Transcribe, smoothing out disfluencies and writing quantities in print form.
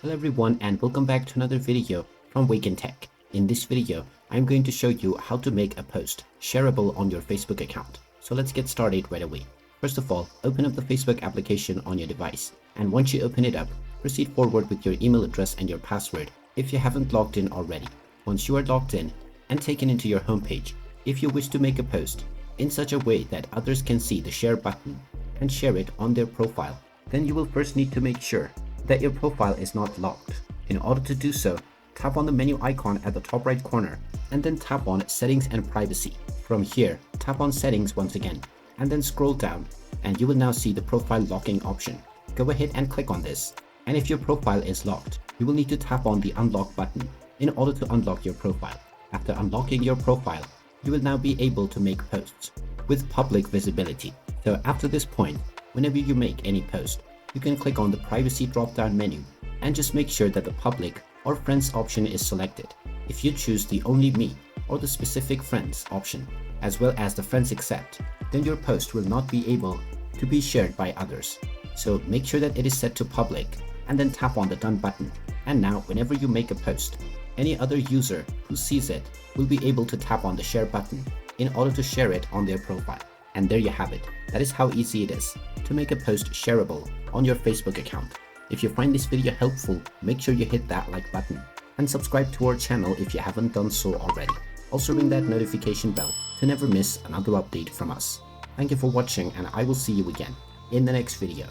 Hello everyone and welcome back to another video from Wake&Tech. In this video, I'm going to show you how to make a post shareable on your Facebook account. So let's get started right away. First of all, open up the Facebook application on your device. And once you open it up, proceed forward with your email address and your password if you haven't logged in already. Once you are logged in and taken into your homepage, if you wish to make a post in such a way that others can see the share button and share it on their profile, then you will first need to make sure that your profile is not locked. In order to do so, tap on the menu icon at the top right corner and then tap on Settings and Privacy. From here, tap on Settings once again and then scroll down and you will now see the profile locking option. Go ahead and click on this, and if your profile is locked, you will need to tap on the unlock button in order to unlock your profile. After unlocking your profile, you will now be able to make posts with public visibility. So after this point, whenever you make any post, you can click on the privacy drop-down menu and just make sure that the public or friends option is selected. If you choose the only me or the specific friends option, as well as the friends accept, then your post will not be able to be shared by others. So make sure that it is set to public and then tap on the done button. And now whenever you make a post, any other user who sees it will be able to tap on the share button in order to share it on their profile. And there you have it. That is how easy it is to make a post shareable on your Facebook account. If you find this video helpful, make sure you hit that like button and subscribe to our channel if you haven't done so already. Also ring that notification bell to never miss another update from us. Thank you for watching and I will see you again in the next video.